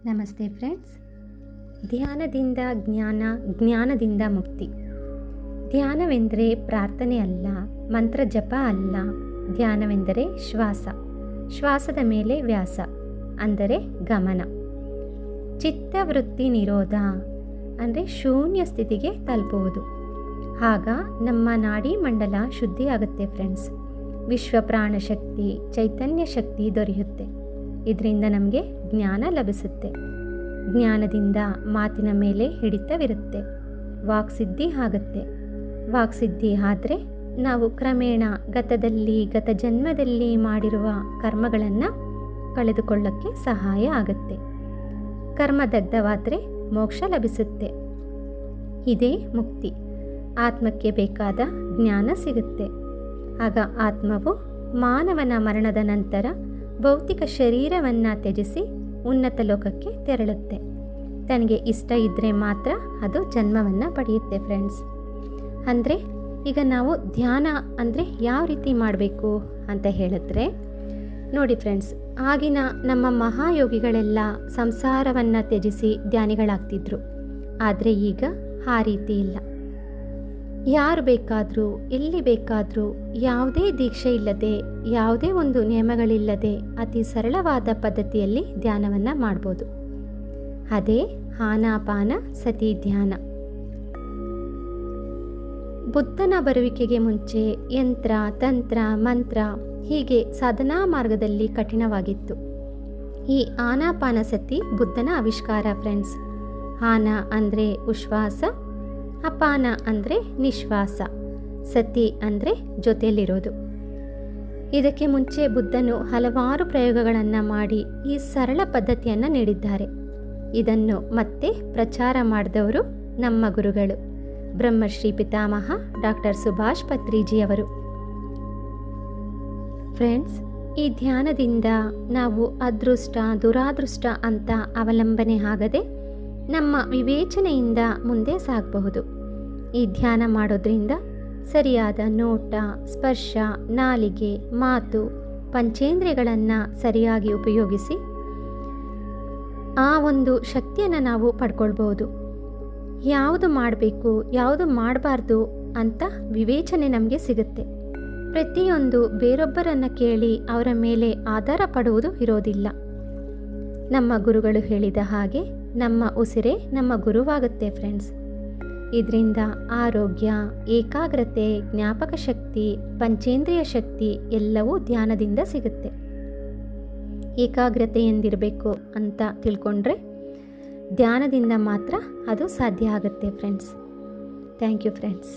ನಮಸ್ತೆ ಫ್ರೆಂಡ್ಸ್. ಧ್ಯಾನದಿಂದ ಜ್ಞಾನ, ಜ್ಞಾನದಿಂದ ಮುಕ್ತಿ. ಧ್ಯಾನವೆಂದರೆ ಪ್ರಾರ್ಥನೆ ಅಲ್ಲ, ಮಂತ್ರ ಜಪ ಅಲ್ಲ. ಧ್ಯಾನವೆಂದರೆ ಶ್ವಾಸ, ಶ್ವಾಸದ ಮೇಲೆ ವ್ಯಾಸ ಅಂದರೆ ಗಮನ. ಚಿತ್ತವೃತ್ತಿ ನಿರೋಧ ಅಂದರೆ ಶೂನ್ಯ ಸ್ಥಿತಿಗೆ ತಲುಪುವುದು. ಆಗ ನಮ್ಮ ನಾಡಿ ಮಂಡಲ ಶುದ್ಧಿ ಆಗುತ್ತೆ ಫ್ರೆಂಡ್ಸ್. ವಿಶ್ವ ಪ್ರಾಣಶಕ್ತಿ, ಚೈತನ್ಯ ಶಕ್ತಿ ದೊರೆಯುತ್ತೆ. ಇದರಿಂದ ನಮಗೆ ಜ್ಞಾನ ಲಭಿಸುತ್ತೆ. ಜ್ಞಾನದಿಂದ ಮಾತಿನ ಮೇಲೆ ಹಿಡಿತವಿರುತ್ತೆ. ವಾಕ್ಸಿದ್ಧಿ ಆಗುತ್ತೆ. ವಾಕ್ಸಿದ್ಧಿ ಆದರೆ ನಾವು ಕ್ರಮೇಣ ಗತ ಜನ್ಮದಲ್ಲಿ ಮಾಡಿರುವ ಕರ್ಮಗಳನ್ನು ಕಳೆದುಕೊಳ್ಳಕ್ಕೆ ಸಹಾಯ ಆಗುತ್ತೆ. ಕರ್ಮದಗ್ಧವಾದರೆ ಮೋಕ್ಷ ಲಭಿಸುತ್ತೆ. ಇದೇ ಮುಕ್ತಿ. ಆತ್ಮಕ್ಕೆ ಬೇಕಾದ ಜ್ಞಾನ ಸಿಗುತ್ತೆ. ಆಗ ಆತ್ಮವು ಮಾನವನ ಮರಣದ ನಂತರ ಭೌತಿಕ ಶರೀರವನ್ನು ತ್ಯಜಿಸಿ ಉನ್ನತ ಲೋಕಕ್ಕೆ ತೆರಳುತ್ತೆ. ತನಗೆ ಇಷ್ಟ ಇದ್ದರೆ ಮಾತ್ರ ಅದು ಜನ್ಮವನ್ನು ಪಡೆಯುತ್ತೆ ಫ್ರೆಂಡ್ಸ್. ಅಂದರೆ ಈಗ ನಾವು ಧ್ಯಾನ ಅಂದರೆ ಯಾವ ರೀತಿ ಮಾಡಬೇಕು ಅಂತ ಹೇಳಿದ್ರೆ ನೋಡಿ ಫ್ರೆಂಡ್ಸ್, ಆಗಿನ ನಮ್ಮ ಮಹಾಯೋಗಿಗಳೆಲ್ಲ ಸಂಸಾರವನ್ನು ತ್ಯಜಿಸಿ ಧ್ಯಾನಿಗಳಾಗ್ತಿದ್ರು. ಆದರೆ ಈಗ ಆ ರೀತಿ ಇಲ್ಲ. ಯಾರು ಬೇಕಾದರೂ ಎಲ್ಲಿ ಬೇಕಾದರೂ ಯಾವುದೇ ದೀಕ್ಷೆ ಇಲ್ಲದೆ, ಯಾವುದೇ ಒಂದು ನಿಯಮಗಳಿಲ್ಲದೆ ಅತಿ ಸರಳವಾದ ಪದ್ಧತಿಯಲ್ಲಿ ಧ್ಯಾನವನ್ನು ಮಾಡ್ಬೋದು. ಅದೇ ಆನಾಪಾನ ಸತಿ ಧ್ಯಾನ. ಬುದ್ಧನ ಬರುವಿಕೆಗೆ ಮುಂಚೆ ಯಂತ್ರ, ತಂತ್ರ, ಮಂತ್ರ ಹೀಗೆ ಸಾಧನಾ ಮಾರ್ಗದಲ್ಲಿ ಕಠಿಣವಾಗಿತ್ತು. ಈ ಆನಾಪಾನ ಸತಿ ಬುದ್ಧನ ಆವಿಷ್ಕಾರ ಫ್ರೆಂಡ್ಸ್. ಆನ ಅಂದರೆ ಉಶ್ವಾಸ, ಅಪಾನ ಅಂದರೆ ನಿಶ್ವಾಸ, ಸತಿ ಅಂದರೆ ಜೊತೆಯಲ್ಲಿರೋದು. ಇದಕ್ಕೆ ಮುಂಚೆ ಬುದ್ಧನು ಹಲವಾರು ಪ್ರಯೋಗಗಳನ್ನು ಮಾಡಿ ಈ ಸರಳ ಪದ್ಧತಿಯನ್ನು ನೀಡಿದ್ದಾರೆ. ಇದನ್ನು ಮತ್ತೆ ಪ್ರಚಾರ ಮಾಡಿದವರು ನಮ್ಮ ಗುರುಗಳು ಬ್ರಹ್ಮಶ್ರೀ ಪಿತಾಮಹ ಡಾಕ್ಟರ್ ಸುಭಾಷ್ ಪತ್ರಿಜಿಯವರು. ಫ್ರೆಂಡ್ಸ್, ಈ ಧ್ಯಾನದಿಂದ ನಾವು ಅದೃಷ್ಟ ದುರಾದೃಷ್ಟ ಅಂತ ಅವಲಂಬನೆ ಆಗದೆ ನಮ್ಮ ವಿವೇಚನೆಯಿಂದ ಮುಂದೆ ಸಾಗಬಹುದು. ಈ ಧ್ಯಾನ ಮಾಡೋದ್ರಿಂದ ಸರಿಯಾದ ನೋಟ, ಸ್ಪರ್ಶ, ನಾಲಿಗೆ, ಮಾತು, ಪಂಚೇಂದ್ರಿಯಗಳನ್ನು ಸರಿಯಾಗಿ ಉಪಯೋಗಿಸಿ ಆ ಒಂದು ಶಕ್ತಿಯನ್ನು ನಾವು ಪಡ್ಕೊಳ್ಬೋದು. ಯಾವುದು ಮಾಡಬೇಕು, ಯಾವುದು ಮಾಡಬಾರ್ದು ಅಂತ ವಿವೇಚನೆ ನಮಗೆ ಸಿಗುತ್ತೆ. ಪ್ರತಿಯೊಂದು ಬೇರೊಬ್ಬರನ್ನು ಕೇಳಿ ಅವರ ಮೇಲೆ ಆಧಾರ ಪಡುವುದು ಇರೋದಿಲ್ಲ. ನಮ್ಮ ಗುರುಗಳು ಹೇಳಿದ ಹಾಗೆ ನಮ್ಮ ಉಸಿರೇ ನಮ್ಮ ಗುರುವಾಗುತ್ತೆ ಫ್ರೆಂಡ್ಸ್. ಇದರಿಂದ ಆರೋಗ್ಯ, ಏಕಾಗ್ರತೆ, ಜ್ಞಾಪಕ ಶಕ್ತಿ, ಪಂಚೇಂದ್ರಿಯ ಶಕ್ತಿ ಎಲ್ಲವೂ ಧ್ಯಾನದಿಂದ ಸಿಗುತ್ತೆ. ಏಕಾಗ್ರತೆ ಎಂದಿರಬೇಕು ಅಂತ ತಿಳ್ಕೊಂಡ್ರೆ ಧ್ಯಾನದಿಂದ ಮಾತ್ರ ಅದು ಸಾಧ್ಯ ಆಗುತ್ತೆ ಫ್ರೆಂಡ್ಸ್. Thank you friends.